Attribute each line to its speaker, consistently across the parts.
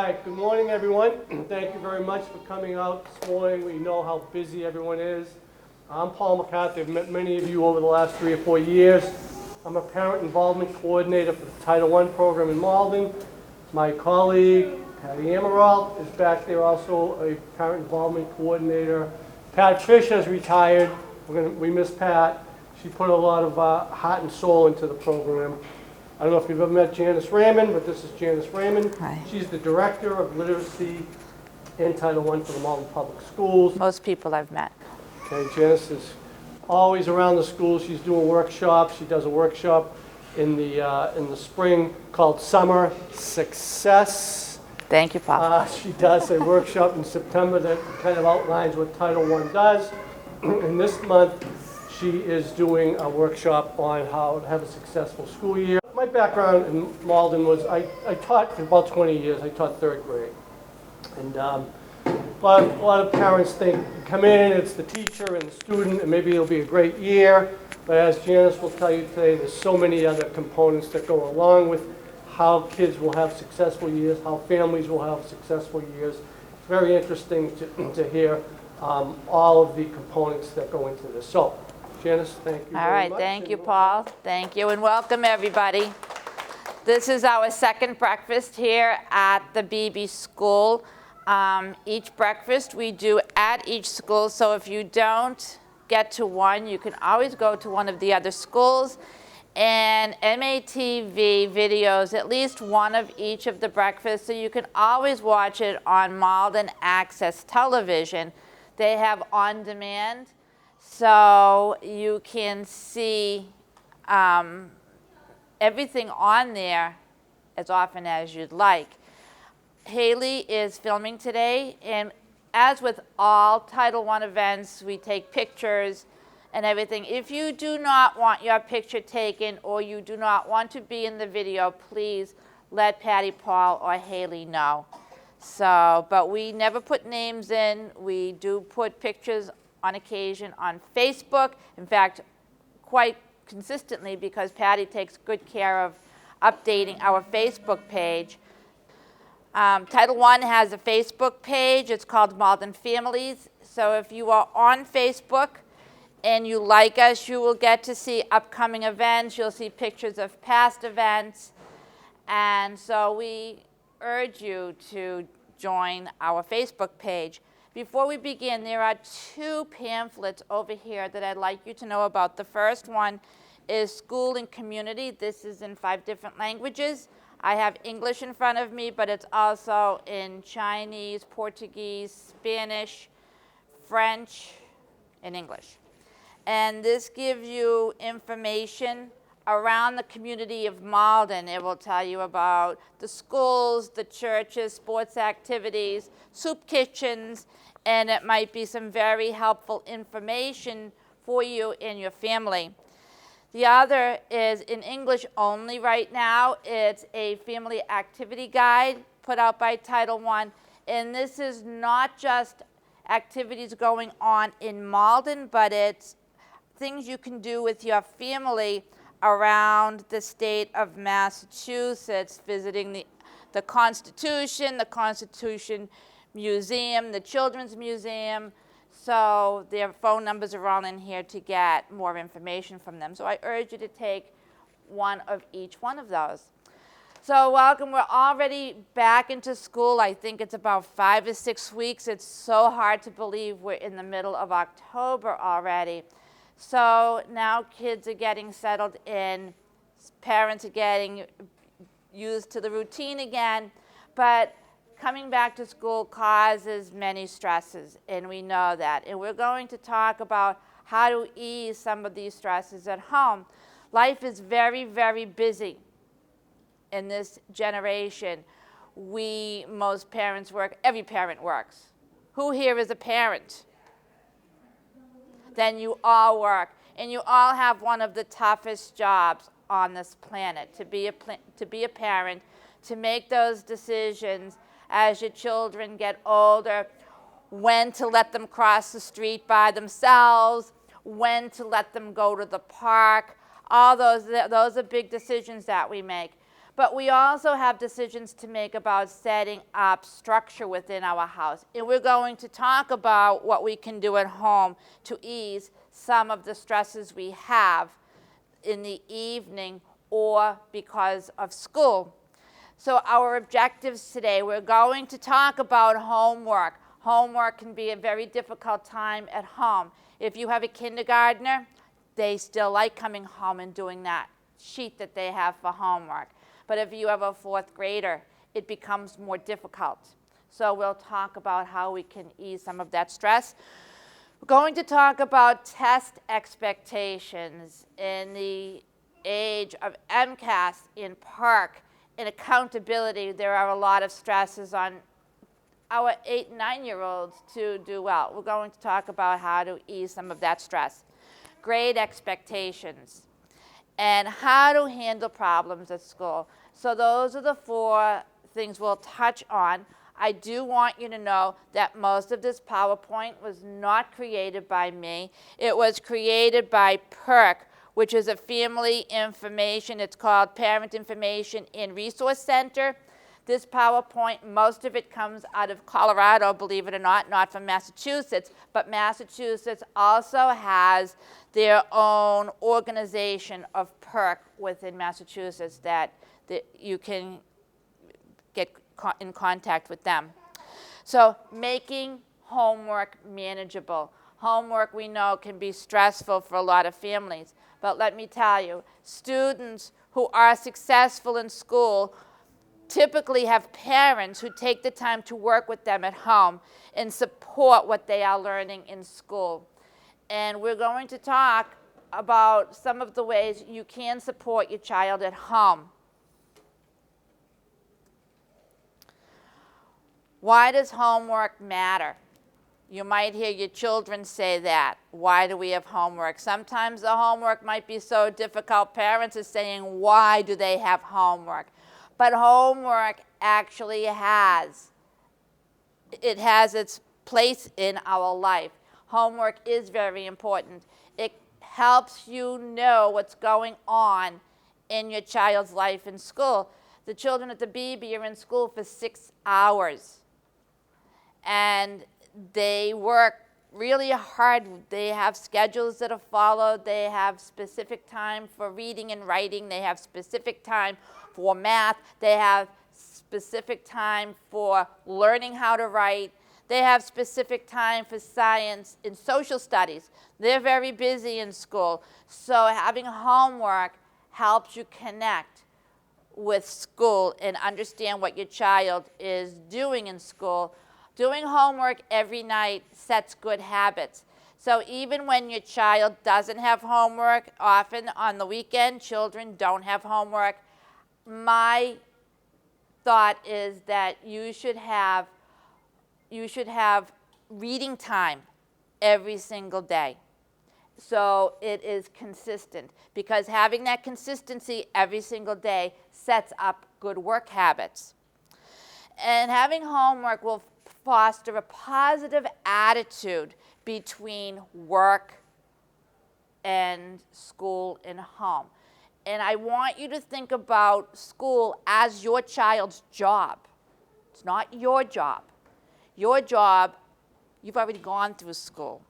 Speaker 1: right, good morning, everyone. Thank you very much for coming out this morning. We know how busy everyone is. I'm Paul McCarthy. I've met many of you over the last 3 or 4 years. I'm a parent involvement coordinator for the Title I program in Malden. My colleague, Patty Amaral, is back there, also a parent involvement coordinator. Pat Fish has retired. We miss Pat. She put a lot of heart and soul into the program. I don't know if you've ever met Janice Raymond, but this is Janice Raymond.
Speaker 2: Hi.
Speaker 1: She's the Director of Literacy and Title I for the Malden Public Schools.
Speaker 2: Most people I've met.
Speaker 1: Okay, Janice is always around the schools. She's doing workshops. She does a workshop in the spring called Summer Success.
Speaker 2: Thank you, Paul.
Speaker 1: She does a workshop in September that kind of outlines what Title I does. And this month, she is doing a workshop on how to have a successful school year. My background in Malden was I taught for about 20 years. I taught 3rd grade. And a lot of parents think, you come in, it's the teacher and the student, and maybe it'll be a great year. But as Janice will tell you today, there's so many other components that go along with how kids will have successful years, how families will have successful years. It's very interesting to hear all of the components that go into this. So, Janice, thank you very much.
Speaker 2: All right, thank you, Paul. Thank you, and welcome, everybody. This is our second breakfast here at the BB School. Each breakfast we do at each school, so if you don't get to one, you can always go to one of the other schools. And MATV videos at least one of each of the breakfasts, so you can always watch it on Malden Access Television. They have on demand, so you can see everything on there as often as you'd like. Haley is filming today, and as with all Title I events, we take pictures and everything. If you do not want your picture taken or you do not want to be in the video, please let Patty, Paul, or Haley know. So, but we never put names in. We do put pictures on occasion on Facebook. In fact, quite consistently, because Patty takes good care of updating our Facebook page. Title I has a Facebook page. It's called Malden Families. So if you are on Facebook and you like us, you will get to see upcoming events. You'll see pictures of past events. And so we urge you to join our Facebook page. Before we begin, there are 2 pamphlets over here that I'd like you to know about. The first one is School and Community. This is in 5 different languages. I have English in front of me, but it's also in Chinese, Portuguese, Spanish, French, and English. And this gives you information around the community of Malden. It will tell you about the schools, the churches, sports activities, soup kitchens, and it might be some very helpful information for you and your family. The other is in English only right now. It's a family activity guide put out by Title I. And this is not just activities going on in Malden, but it's things you can do with your family around the state of Massachusetts, visiting the Constitution Museum, the Children's Museum. So their phone numbers are all in here to get more information from them. So I urge you to take one of each one of those. So welcome. We're already back into school. I think it's about 5 or 6 weeks. It's so hard to believe we're in the middle of October already. So now kids are getting settled in. Parents are getting used to the routine again. But coming back to school causes many stresses, and we know that. And we're going to talk about how to ease some of these stresses at home. Life is very, very busy in this generation. Most parents work, every parent works. Who here is a parent? Then you all work, and you all have one of the toughest jobs on this planet, to be a parent, to make those decisions as your children get older, when to let them cross the street by themselves, when to let them go to the park. All those are big decisions that we make. But we also have decisions to make about setting up structure within our house. And we're going to talk about what we can do at home to ease some of the stresses we have in the evening or because of school. So our objectives today, we're going to talk about homework. Homework can be a very difficult time at home. If you have a kindergartner, they still like coming home and doing that sheet that they have for homework. But if you have a fourth grader, it becomes more difficult. So we'll talk about how we can ease some of that stress. We're going to talk about test expectations in the age of MCAS in PERC. In accountability, there are a lot of stresses on our 8 and 9-year-olds to do well. We're going to talk about how to ease some of that stress. Grade expectations and how to handle problems at school. So those are the 4 things we'll touch on. I do want you to know that most of this PowerPoint was not created by me. It was created by PERC, which is a family information. It's called Parent Information and Resource Center. This PowerPoint, most of it comes out of Colorado, believe it or not from Massachusetts, but Massachusetts also has their own organization of PERC within Massachusetts that you can get in contact with them. So making homework manageable. Homework, we know, can be stressful for a lot of families, but let me tell you, students who are successful in school typically have parents who take the time to work with them at home and support what they are learning in school. And we're going to talk about some of the ways you can support your child at home. Why does homework matter? You might hear your children say that. Why do we have homework? Sometimes the homework might be so difficult, parents are saying, why do they have homework? But homework actually has its place in our life. Homework is very important. It helps you know what's going on in your child's life in school. The children at the BB are in school for 6 hours. And they work really hard. They have schedules that are followed. They have specific time for reading and writing. They have specific time for math. They have specific time for learning how to write. They have specific time for science and social studies. They're very busy in school. So having homework helps you connect with school and understand what your child is doing in school. Doing homework every night sets good habits. So even when your child doesn't have homework, often on the weekend, children don't have homework, my thought is that you should have reading time every single day. So it is consistent, because having that consistency every single day sets up good work habits. And having homework will foster a positive attitude between work and school and home. And I want you to think about school as your child's job. It's not your job. Your job, you've already gone through school.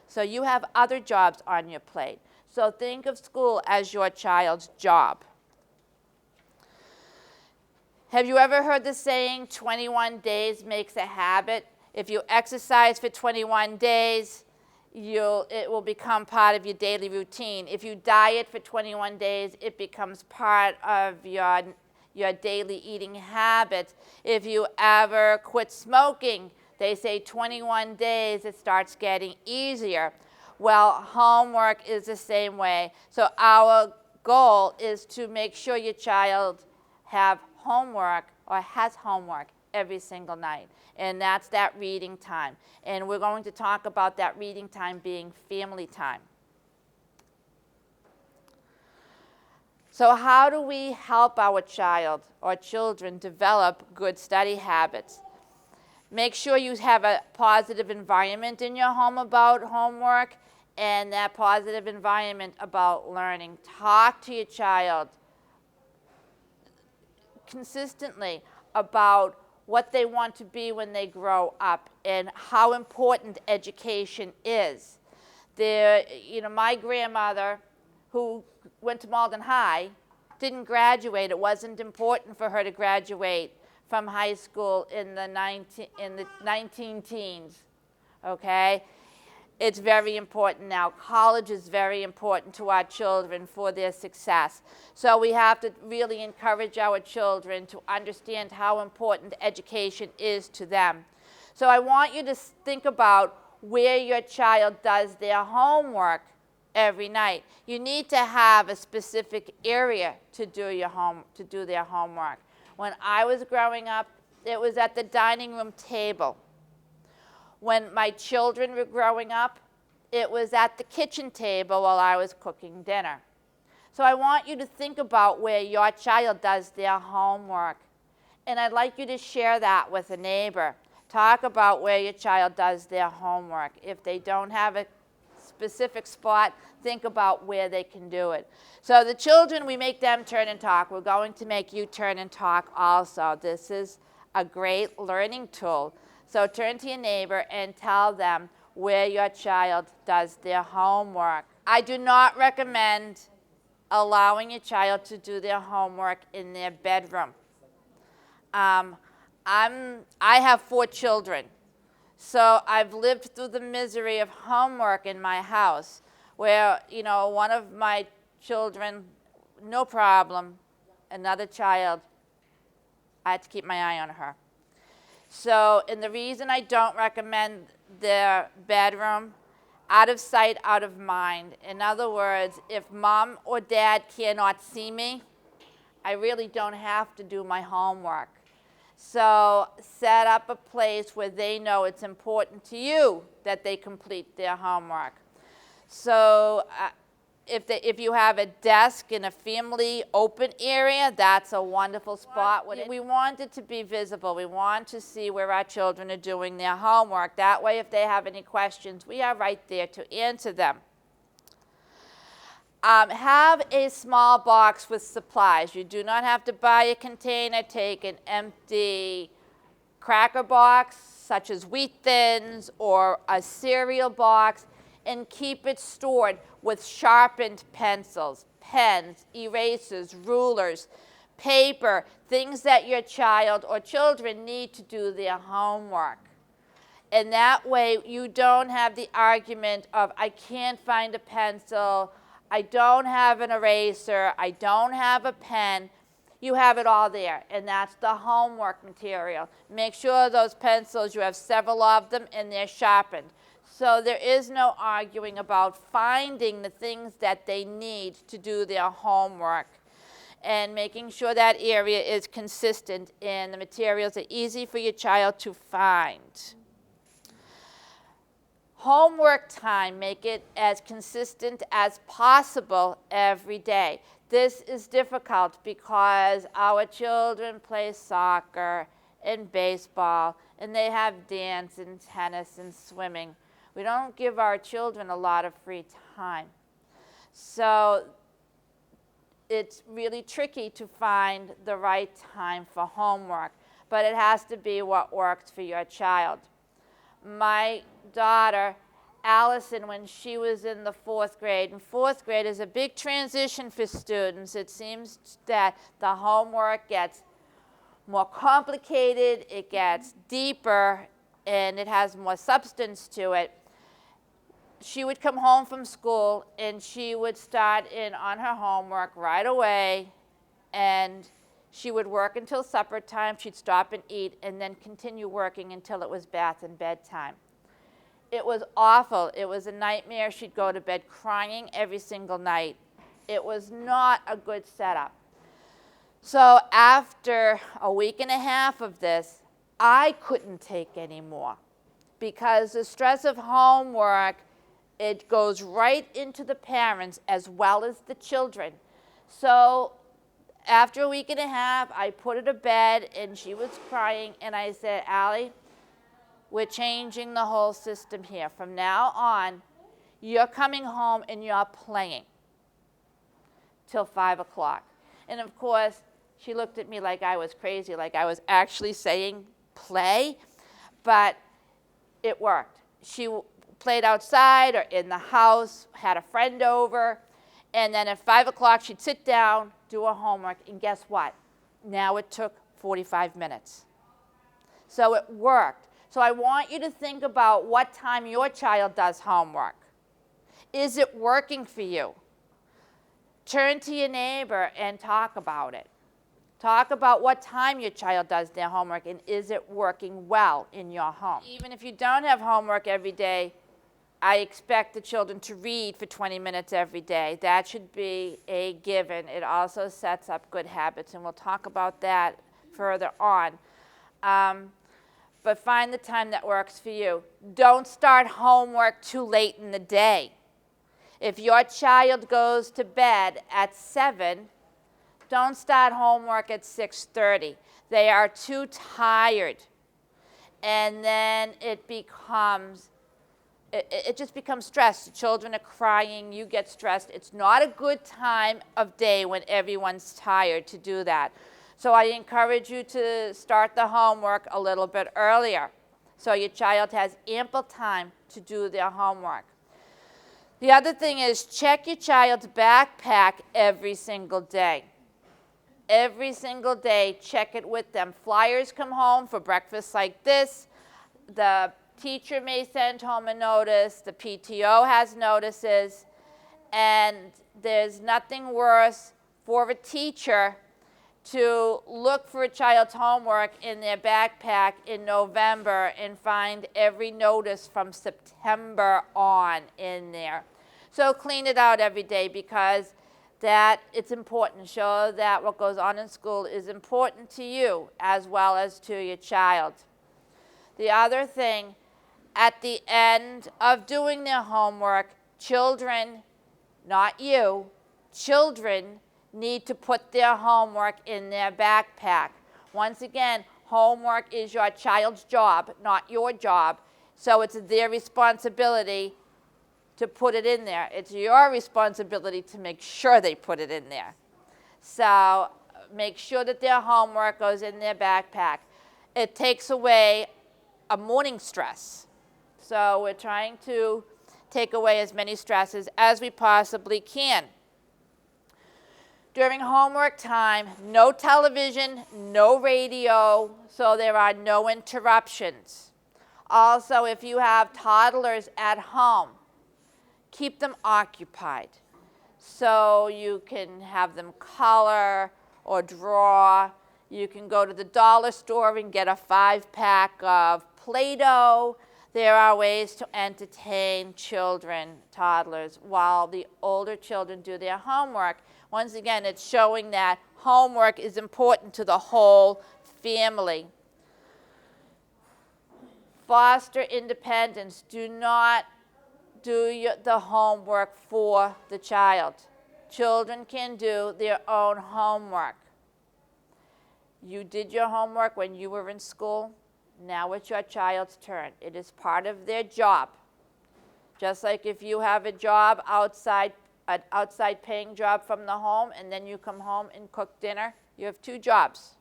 Speaker 2: So you have other jobs on your plate. So think of school as your child's job. Have you ever heard the saying, 21 days makes a habit? If you exercise for 21 days, it will become part of your daily routine. If you diet for 21 days, it becomes part of your daily eating habits. If you ever quit smoking, they say 21 days, it starts getting easier. Well, homework is the same way. So our goal is to make sure your child has homework every single night. And that's that reading time. And we're going to talk about that reading time being family time. So how do we help our child or children develop good study habits? Make sure you have a positive environment in your home about homework, and that positive environment about learning. Talk to your child. consistently about what they want to be when they grow up and how important education is. My grandmother, who went to Malden High, didn't graduate. It wasn't important for her to graduate from high school in the 19 teens, okay? It's very important now. College is very important to our children for their success. So we have to really encourage our children to understand how important education is to them. So I want you to think about where your child does their homework every night. You need to have a specific area to do their homework. When I was growing up, it was at the dining room table. When my children were growing up, it was at the kitchen table while I was cooking dinner. So I want you to think about where your child does their homework. And I'd like you to share that with a neighbor. Talk about where your child does their homework. If they don't have a specific spot, think about where they can do it. So the children, we make them turn and talk. We're going to make you turn and talk also. This is a great learning tool. So turn to your neighbor and tell them where your child does their homework. I do not recommend allowing your child to do their homework in their bedroom. I have 4 children, so I've lived through the misery of homework in my house where, one of my children, no problem, another child, I had to keep my eye on her. So, and the reason I don't recommend their bedroom, out of sight, out of mind. In other words, if mom or dad cannot see me, I really don't have to do my homework. So set up a place where they know it's important to you that they complete their homework. So if you have a desk in a family open area, that's a wonderful spot. We want it to be visible. We want to see where our children are doing their homework. That way, if they have any questions, we are right there to answer them. Have a small box with supplies. You do not have to buy a container. Take an empty cracker box, such as Wheat Thins, or a cereal box, and keep it stored with sharpened pencils, pens, erasers, rulers, paper, things that your child or children need to do their homework. And that way you don't have the argument of, I can't find a pencil, I don't have an eraser, I don't have a pen. You have it all there, and that's the homework material. Make sure those pencils, you have several of them, and they're sharpened. So there is no arguing about finding the things that they need to do their homework and making sure that area is consistent and the materials are easy for your child to find. Homework time, make it as consistent as possible every day. This is difficult because our children play soccer and baseball, and they have dance and tennis and swimming. We don't give our children a lot of free time. So it's really tricky to find the right time for homework, but it has to be what works for your child. My daughter, Allison, when she was in the 4th grade, and 4th grade is a big transition for students. It seems that the homework gets more complicated, it gets deeper, and it has more substance to it. She would come home from school and she would start in on her homework right away, and she would work until supper time. She'd stop and eat and then continue working until it was bath and bedtime. It was awful. It was a nightmare. She'd go to bed crying every single night. It was not a good setup. So after a week and a half of this, I couldn't take any more because the stress of homework, it goes right into the parents as well as the children. So after a week and a half, I put her to bed and she was crying, and I said, Allie, we're changing the whole system here. From now on, you're coming home and you're playing till 5 o'clock. And of course, She looked at me like I was crazy, like I was actually saying play, but it worked. She played outside or in the house, had a friend over, and then at 5 o'clock she'd sit down, do her homework, and guess what? Now it took 45 minutes. So it worked. So I want you to think about what time your child does homework. Is it working for you? Turn to your neighbor and talk about it. Talk about what time your child does their homework and is it working well in your home. Even if you don't have homework every day, I expect the children to read for 20 minutes every day. That should be a given. It also sets up good habits, and we'll talk about that further on. But find the time that works for you. Don't start homework too late in the day. If your child goes to bed at 7, don't start homework at 6:30. They are too tired. And then it just becomes stress. The children are crying, you get stressed. It's not a good time of day when everyone's tired to do that. So I encourage you to start the homework a little bit earlier so your child has ample time to do their homework. The other thing is check your child's backpack every single day. Every single day, check it with them. Flyers come home for breakfast like this. The teacher may send home a notice. The PTO has notices. And there's nothing worse for a teacher to look for a child's homework in their backpack in November and find every notice from September on in there. So clean it out every day because that it's important. Show that what goes on in school is important to you as well as to your child. The other thing, at the end of doing their homework, children, not you, children need to put their homework in their backpack. Once again, homework is your child's job, not your job. So it's their responsibility to put it in there. It's your responsibility to make sure they put it in there. So make sure that their homework goes in their backpack. It takes away a morning stress. So we're trying to take away as many stresses as we possibly can. During homework time, no television, no radio, so there are no interruptions. Also, if you have toddlers at home, keep them occupied. So you can have them color or draw. You can go to the dollar store and get a 5-pack of Play-Doh. There are ways to entertain children, toddlers, while the older children do their homework. Once again, it's showing that homework is important to the whole family. Foster independence. Do not do the homework for the child. Children can do their own homework. You did your homework when you were in school. Now it's your child's turn. It is part of their job. Just like if you have a job outside, an outside paying job from the home, and then you come home and cook dinner, you have 2 jobs,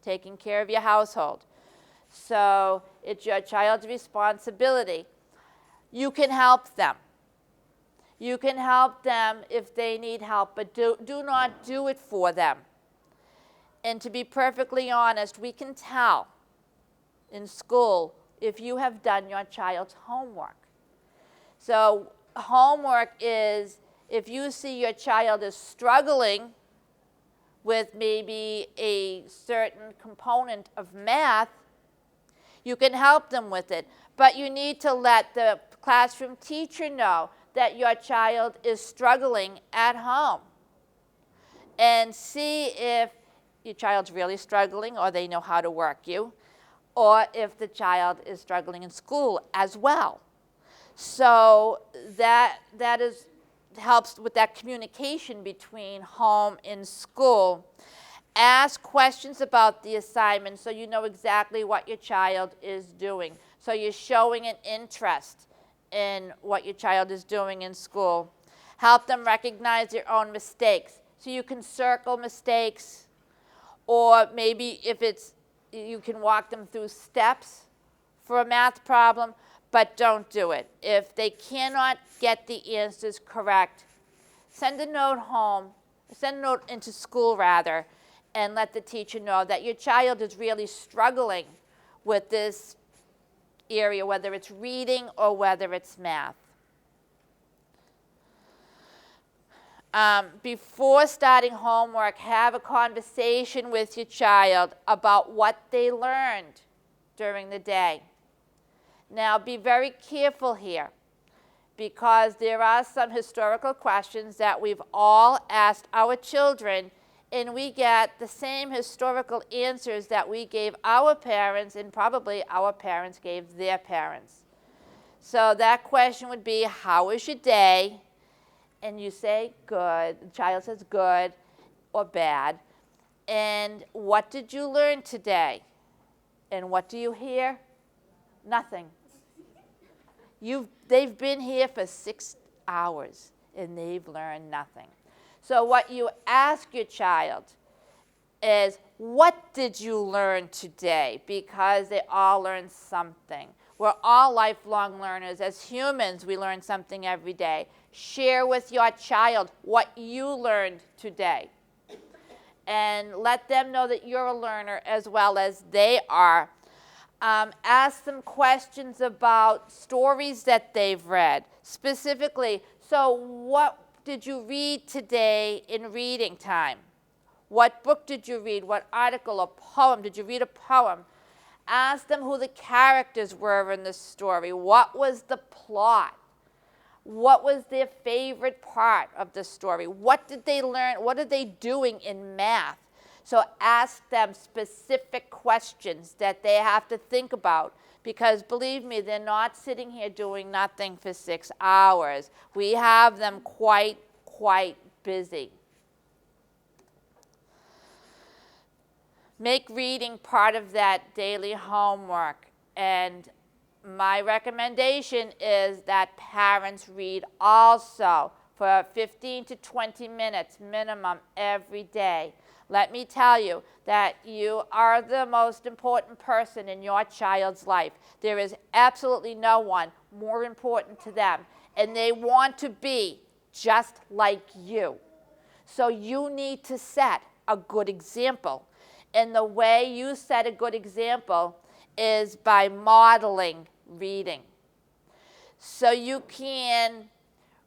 Speaker 2: taking care of your household. So it's your child's responsibility. You can help them. You can help them if they need help, but do not do it for them. And to be perfectly honest, we can tell in school if you have done your child's homework. So homework is if you see your child is struggling with maybe a certain component of math, you can help them with it. But you need to let the classroom teacher know that your child is struggling at home. And see if your child's really struggling or they know how to work you, or if the child is struggling in school as well. So that helps with that communication between home and school. Ask questions about the assignment so you know exactly what your child is doing. So you're showing an interest in what your child is doing in school. Help them recognize their own mistakes. So you can circle mistakes Or maybe if it's, you can walk them through steps for a math problem, but don't do it. If they cannot get the answers correct, send a note home, send a note into school rather, and let the teacher know that your child is really struggling with this area, whether it's reading or whether it's math. Before starting homework, have a conversation with your child about what they learned during the day. Now, be very careful here, because there are some historical questions that we've all asked our children, and we get the same historical answers that we gave our parents, and probably our parents gave their parents. So that question would be, how was your day? And you say good, the child says good or bad. And what did you learn today? And what do you hear? Nothing. They've been here for 6 hours and they've learned nothing. So what you ask your child is, what did you learn today? Because they all learn something. We're all lifelong learners. As humans, we learn something every day. Share with your child what you learned today. And let them know that you're a learner as well as they are. Ask them questions about stories that they've read. Specifically, so what did you read today in reading time? What book did you read? What article or poem? Did you read a poem? Ask them who the characters were in the story. What was the plot? What was their favorite part of the story? What did they learn? What are they doing in math? So ask them specific questions that they have to think about, because believe me, they're not sitting here doing nothing for 6 hours. We have them quite busy. Make reading part of that daily homework. And my recommendation is that parents read also for 15 to 20 minutes minimum every day. Let me tell you that you are the most important person in your child's life. There is absolutely no one more important to them, and they want to be just like you. So you need to set a good example. And the way you set a good example is by modeling reading. So you can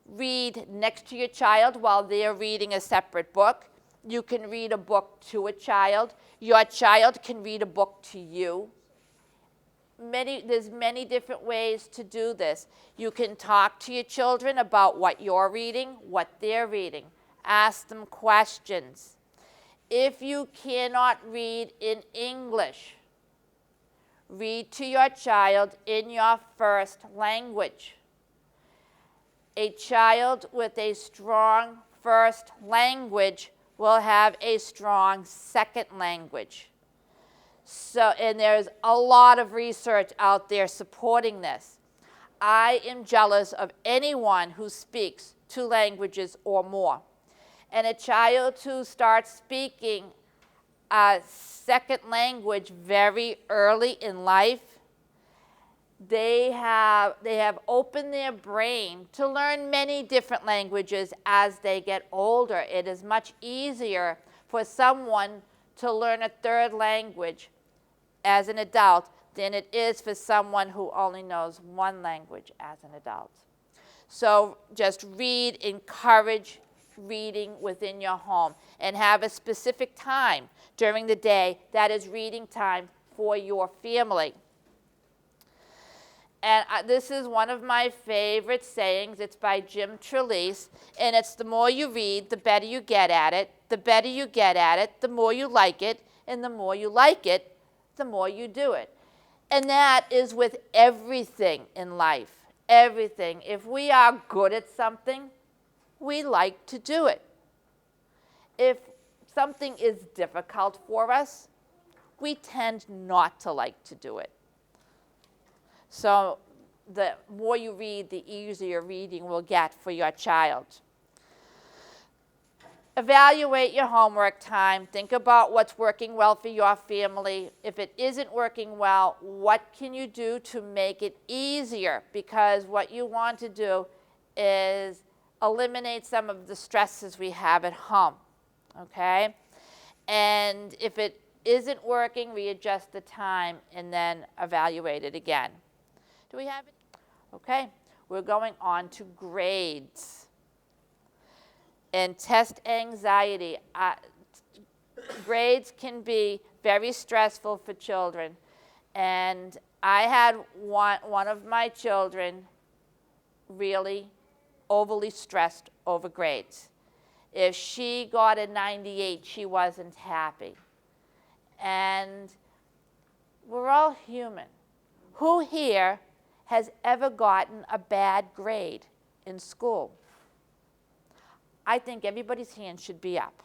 Speaker 2: read next to your child while they're reading a separate book. You can read a book to a child. Your child can read a book to you. There's many different ways to do this. You can talk to your children about what you're reading, what they're reading. Ask them questions. If you cannot read in English, read to your child in your first language. A child with a strong first language will have a strong second language. So, and there's a lot of research out there supporting this. I am jealous of anyone who speaks 2 languages or more. And a child who starts speaking a second language very early in life, they have opened their brain to learn many different languages as they get older. It is much easier for someone to learn a 3rd language as an adult than it is for someone who only knows 1 language as an adult. So just read, encourage reading within your home, and have a specific time during the day that is reading time for your family. And this is one of my favorite sayings. It's by Jim Trelease, and it's the more you read, the better you get at it. The better you get at it, the more you like it, and the more you like it, the more you do it. And that is with everything in life, everything. If we are good at something, we like to do it. If something is difficult for us, we tend not to like to do it. So the more you read, the easier reading will get for your child. Evaluate your homework time. Think about what's working well for your family. If it isn't working well, what can you do to make it easier? Because what you want to do is eliminate some of the stresses we have at home, okay? And if it isn't working, readjust the time and then evaluate it again. Do we have it? Okay, we're going on to grades. And test anxiety. Grades can be very stressful for children. And I had one of my children really overly stressed over grades. If she got a 98, she wasn't happy. And we're all human. Who here has ever gotten a bad grade in school? I think everybody's hand should be up,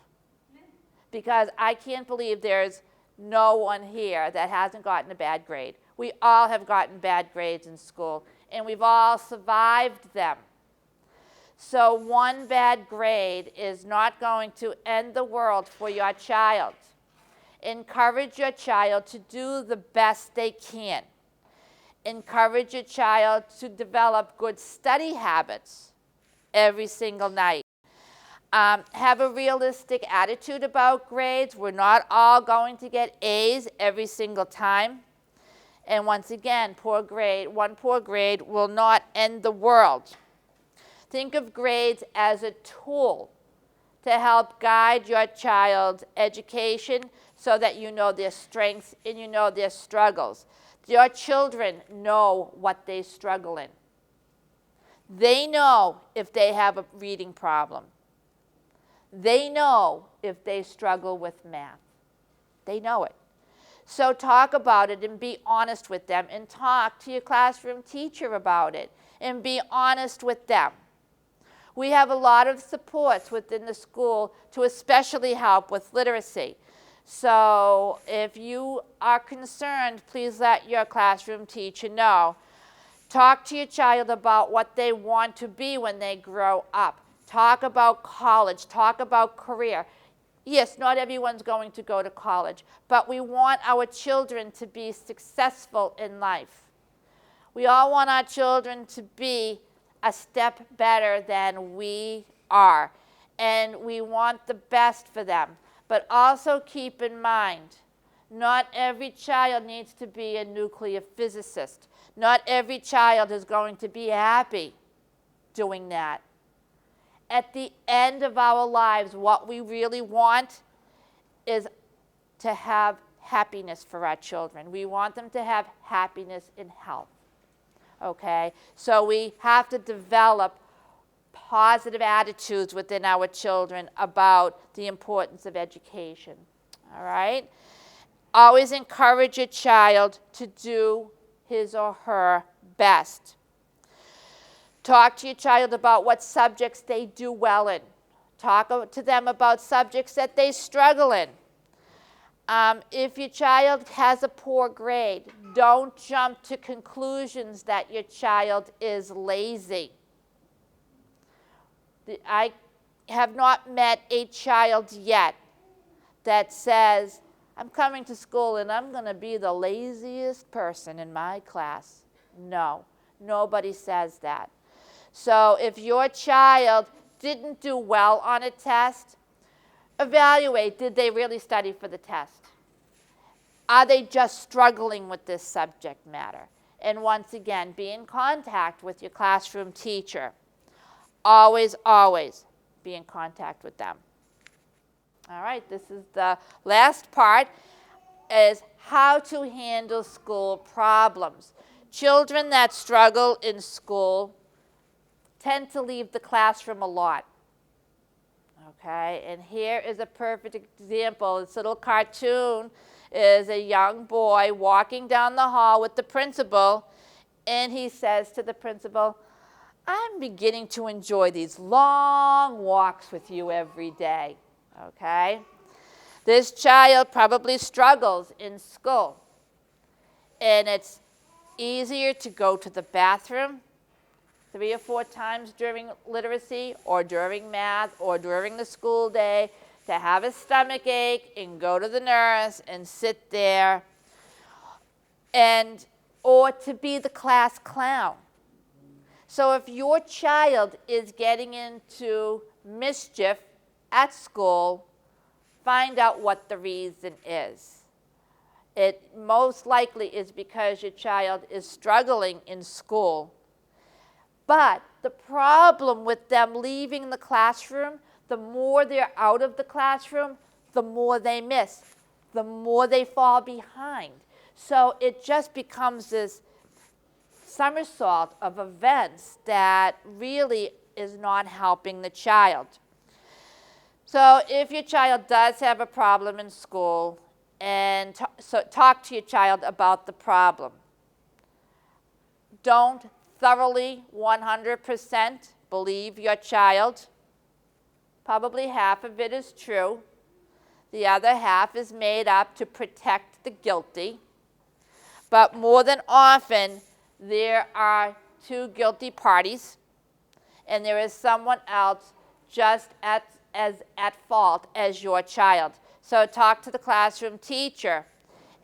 Speaker 2: because I can't believe there's no one here that hasn't gotten a bad grade. We all have gotten bad grades in school, and we've all survived them. So one bad grade is not going to end the world for your child. Encourage your child to do the best they can. Encourage your child to develop good study habits every single night. Have a realistic attitude about grades. We're not all going to get A's every single time. And once again, one poor grade will not end the world. Think of grades as a tool to help guide your child's education so that you know their strengths and you know their struggles. Your children know what they struggle in. They know if they have a reading problem. They know if they struggle with math. They know it. So talk about it and be honest with them, and talk to your classroom teacher about it and be honest with them. We have a lot of supports within the school to especially help with literacy. So if you are concerned, please let your classroom teacher know. Talk to your child about what they want to be when they grow up. Talk about college. Talk about career. Yes, not everyone's going to go to college, but we want our children to be successful in life. We all want our children to be a step better than we are, and we want the best for them. But also keep in mind, not every child needs to be a nuclear physicist. Not every child is going to be happy doing that. At the end of our lives, what we really want is to have happiness for our children. We want them to have happiness and health. Okay? So we have to develop positive attitudes within our children about the importance of education. All right? Always encourage your child to do his or her best. Talk to your child about what subjects they do well in. Talk to them about subjects that they struggle in. If your child has a poor grade, don't jump to conclusions that your child is lazy. I have not met a child yet that says, I'm coming to school and I'm going to be the laziest person in my class. No, nobody says that. So if your child didn't do well on a test, evaluate, did they really study for the test? Are they just struggling with this subject matter? And once again, be in contact with your classroom teacher. Always, always be in contact with them. All right, this is the last part, is how to handle school problems. Children that struggle in school tend to leave the classroom a lot. Okay, and here is a perfect example. This little cartoon is a young boy walking down the hall with the principal, and he says to the principal, I'm beginning to enjoy these long walks with you every day. Okay? This child probably struggles in school, and it's easier to go to the bathroom 3 or 4 times during literacy or during math or during the school day to have a stomach ache and go to the nurse and sit there, and or to be the class clown. So if your child is getting into mischief at school, find out what the reason is. It most likely is because your child is struggling in school. But the problem with them leaving the classroom, the more they're out of the classroom, the more they miss, the more they fall behind. So it just becomes this somersault of events that really is not helping the child. So if your child does have a problem in school, and talk to your child about the problem. Don't thoroughly 100% believe your child. Probably half of it is true. The other half is made up to protect the guilty. But more than often, there are 2 guilty parties, and there is someone else just as at fault as your child. So talk to the classroom teacher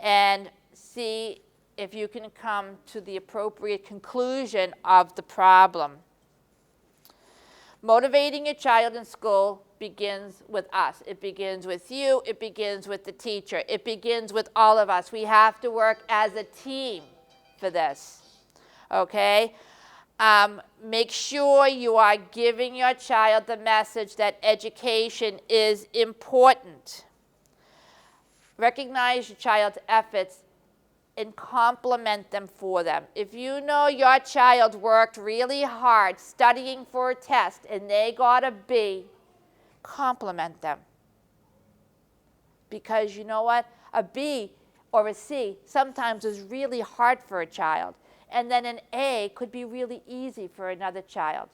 Speaker 2: and see if you can come to the appropriate conclusion of the problem. Motivating your child in school begins with us. It begins with you. It begins with the teacher. It begins with all of us. We have to work as a team for this, okay? Make sure you are giving your child the message that education is important. Recognize your child's efforts and compliment them for them. If you know your child worked really hard studying for a test and they got a B, compliment them. Because you know what? A B or a C sometimes is really hard for a child. And then an A could be really easy for another child.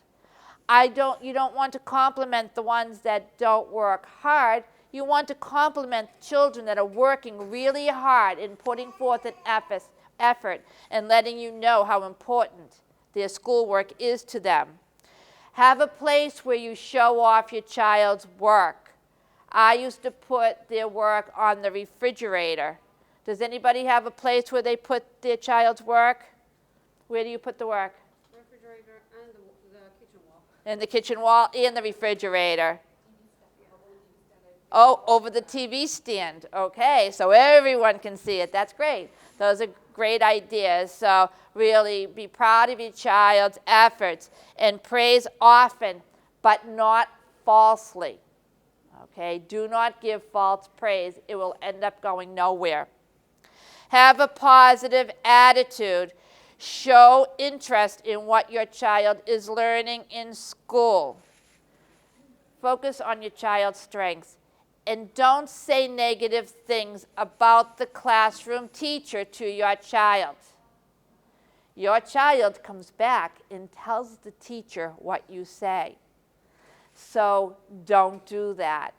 Speaker 2: You don't want to compliment the ones that don't work hard. You want to compliment children that are working really hard and putting forth an effort and letting you know how important their schoolwork is to them. Have a place where you show off your child's work. I used to put their work on the refrigerator. Does anybody have a place where they put their child's work? Where do you put the work?
Speaker 3: Refrigerator and the kitchen wall.
Speaker 2: In the kitchen wall and the refrigerator. Oh, over the TV stand. Okay, so everyone can see it. That's great. Those are great ideas. So really be proud of your child's efforts and praise often, but not falsely. Okay, do not give false praise. It will end up going nowhere. Have a positive attitude. Show interest in what your child is learning in school. Focus on your child's strengths. And don't say negative things about the classroom teacher to your child. Your child comes back and tells the teacher what you say. So don't do that.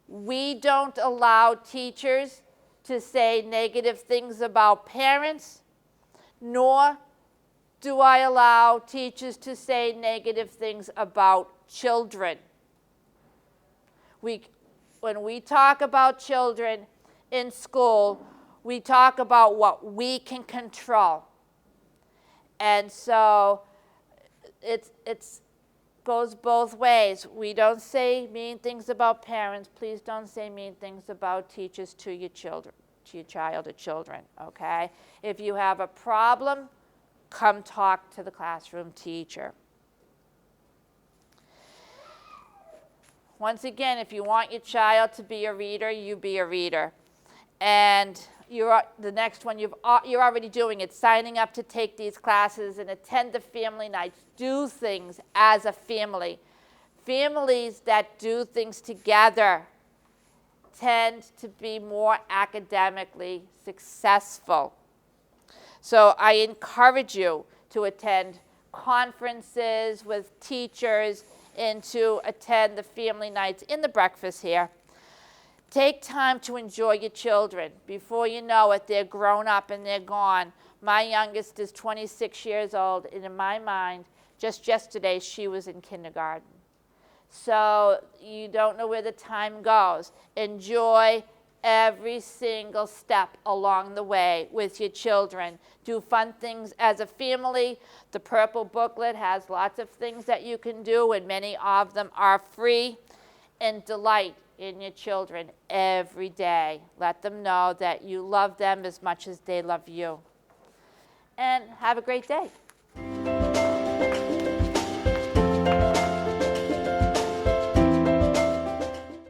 Speaker 2: We don't allow teachers to say negative things about parents, nor do I allow teachers to say negative things about children. When we talk about children in school, we talk about what we can control. And so it goes both ways. We don't say mean things about parents. Please don't say mean things about teachers to your children, to your child or children, okay? If you have a problem, come talk to the classroom teacher. Once again, if you want your child to be a reader, you be a reader. And the next one, you're already doing it, signing up to take these classes and attend the family nights. Do things as a family. Families that do things together tend to be more academically successful. So I encourage you to attend conferences with teachers and to attend the family nights in the breakfast here. Take time to enjoy your children. Before you know it, they're grown up and they're gone. My youngest is 26 years old, and in my mind, Just yesterday, she was in kindergarten. So you don't know where the time goes. Enjoy every single step along the way with your children. Do fun things as a family. The purple booklet has lots of things that you can do, and many of them are free. And delight in your children every day. Let them know that you love them as much as they love you. And have a great day.